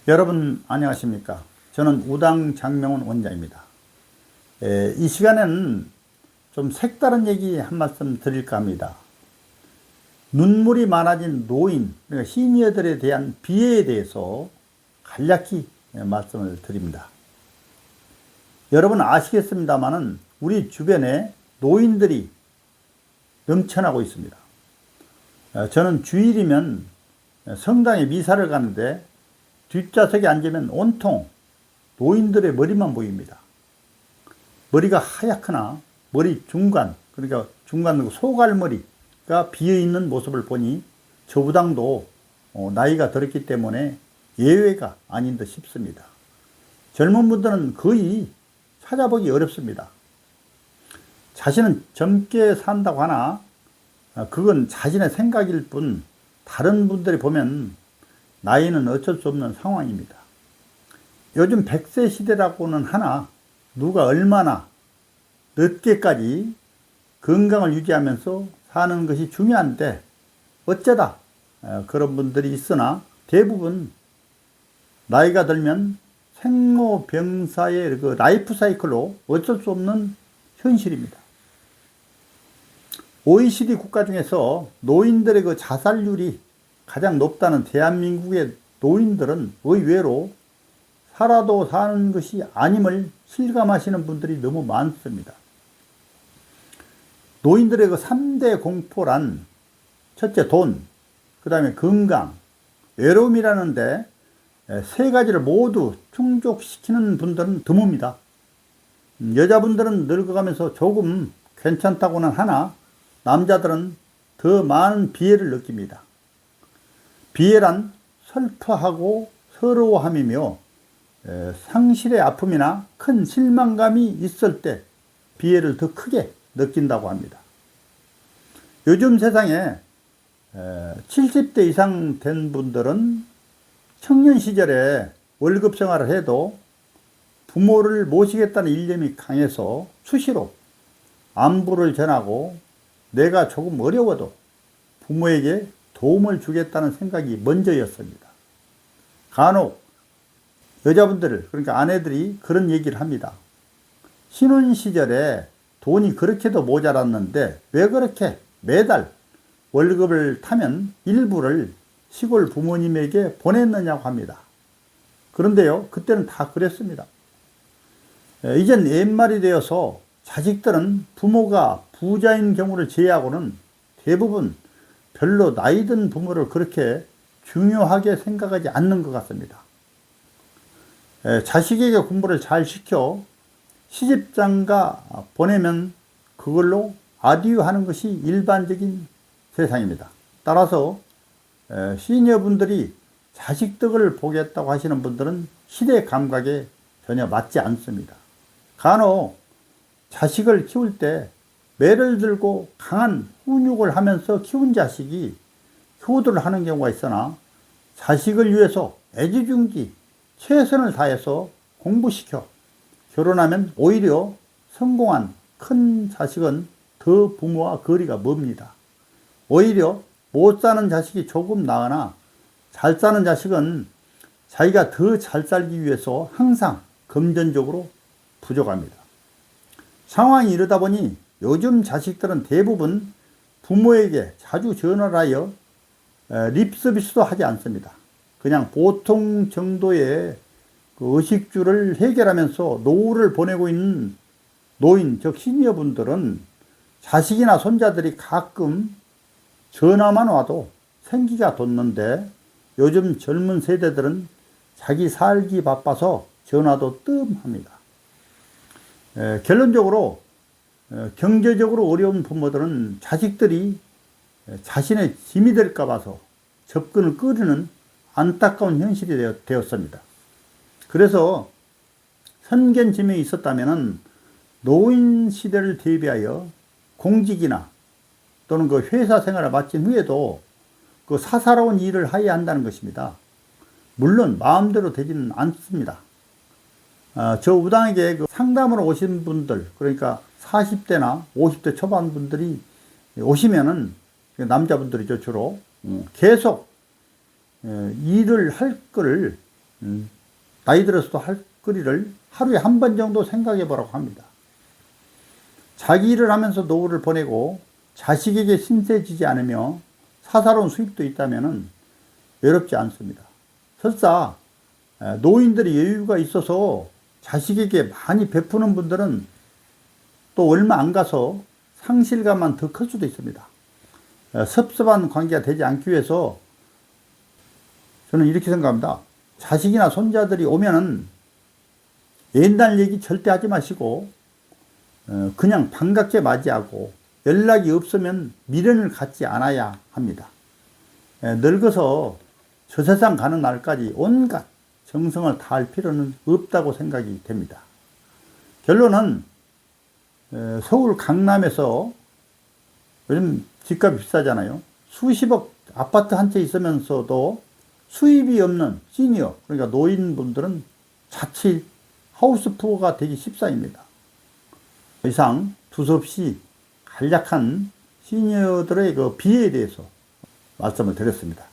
여러분 안녕하십니까? 저는 우당 장명훈 원장입니다. 이 시간에는 좀 색다른 얘기 한 말씀 드릴까 합니다. 눈물이 많아진 노인, 그러니까 시니어들에 대한 비애에 대해서 간략히 말씀을 드립니다. 여러분 아시겠습니다마는 우리 주변에 노인들이 넘쳐나고 있습니다. 저는 주일이면 성당에 미사를 가는데 뒷좌석에 앉으면 온통 노인들의 머리만 보입니다. 머리가 하얗거나 머리 중간, 그러니까 중간 소갈머리가 비어있는 모습을 보니 저 우당도 나이가 들었기 때문에 예외가 아닌 듯 싶습니다. 젊은 분들은 거의 찾아보기 어렵습니다. 자신은 젊게 산다고 하나 그건 자신의 생각일 뿐 다른 분들이 보면 나이는 어쩔 수 없는 상황입니다. 요즘 100세 시대라고는 하나 누가 얼마나 늦게까지 건강을 유지하면서 사는 것이 중요한데 어쩌다 그런 분들이 있으나 대부분 나이가 들면 생로병사의 그 라이프 사이클로 어쩔 수 없는 현실입니다. OECD 국가 중에서 노인들의 그 자살률이 가장 높다는 대한민국의 노인들은 의외로 살아도 사는 것이 아님을 실감하시는 분들이 너무 많습니다. 노인들의 그 3대 공포란 첫째 돈, 그 다음에 건강, 외로움이라는데 세 가지를 모두 충족시키는 분들은 드뭅니다. 여자분들은 늙어가면서 조금 괜찮다고는 하나 남자들은 더 많은 비애를 느낍니다. 비애란 슬퍼하고 서러워함이며 상실의 아픔이나 큰 실망감이 있을 때 비애를 더 크게 느낀다고 합니다. 요즘 세상에 70대 이상 된 분들은 청년 시절에 월급 생활을 해도 부모를 모시겠다는 일념이 강해서 수시로 안부를 전하고 내가 조금 어려워도 부모에게 도움을 주겠다는 생각이 먼저였습니다. 간혹 여자분들, 그러니까 아내들이 그런 얘기를 합니다. 신혼 시절에 돈이 그렇게도 모자랐는데 왜 그렇게 매달 월급을 타면 일부를 시골 부모님에게 보냈느냐고 합니다. 그런데요, 그때는 다 그랬습니다. 이젠 옛말이 되어서 자식들은 부모가 부자인 경우를 제외하고는 대부분 별로 나이 든 부모를 그렇게 중요하게 생각하지 않는 것 같습니다. 자식에게 공부를 잘 시켜 시집장가 보내면 그걸로 아디유 하는 것이 일반적인 세상입니다. 따라서 시니어분들이 자식 덕을 보겠다고 하시는 분들은 시대 감각에 전혀 맞지 않습니다. 간혹 자식을 키울 때 매를 들고 강한 훈육을 하면서 키운 자식이 효도를 하는 경우가 있으나 자식을 위해서 애지중지 최선을 다해서 공부시켜 결혼하면 오히려 성공한 큰 자식은 더 부모와 거리가 멉니다. 오히려 못 사는 자식이 조금 나으나 잘 사는 자식은 자기가 더 잘 살기 위해서 항상 금전적으로 부족합니다. 상황이 이러다 보니 요즘 자식들은 대부분 부모에게 자주 전화를 하여 립 서비스도 하지 않습니다. 그냥 보통 정도의 그 의식주를 해결하면서 노후를 보내고 있는 노인, 즉 시니어분들은 자식이나 손자들이 가끔 전화만 와도 생기가 돋는데 요즘 젊은 세대들은 자기 살기 바빠서 전화도 뜸합니다. 결론적으로 경제적으로 어려운 부모들은 자식들이 자신의 짐이 될까 봐서 접근을 꺼리는 안타까운 현실이 되었습니다. 그래서 선견지명이 있었다면 노인 시대를 대비하여 공직이나 또는 그 회사 생활을 마친 후에도 그 사사로운 일을 해야 한다는 것입니다. 물론 마음대로 되지는 않습니다. 저 우당에게 그 상담으로 오신 분들, 그러니까 40대나 50대 초반 분들이 오시면은 남자분들이죠, 주로. 계속 일을 할 거를 나이 들어서도 할 거리를 하루에 한 번 정도 생각해 보라고 합니다. 자기 일을 하면서 노후를 보내고 자식에게 신세지지 않으며 사사로운 수입도 있다면 외롭지 않습니다. 설사 노인들이 여유가 있어서 자식에게 많이 베푸는 분들은 또 얼마 안 가서 상실감만 더 클 수도 있습니다. 섭섭한 관계가 되지 않기 위해서 저는 이렇게 생각합니다. 자식이나 손자들이 오면은 옛날 얘기 절대 하지 마시고 그냥 반갑게 맞이하고 연락이 없으면 미련을 갖지 않아야 합니다. 늙어서 저 세상 가는 날까지 온갖 정성을 다할 필요는 없다고 생각이 됩니다. 결론은 서울 강남에서 요즘 집값이 비싸잖아요. 수십억 아파트 한 채 있으면서도 수입이 없는 시니어, 그러니까 노인분들은 자칫 하우스푸어가 되기 십상입니다. 이상 두서없이 간략한 시니어들의 그 비애에 대해서 말씀을 드렸습니다.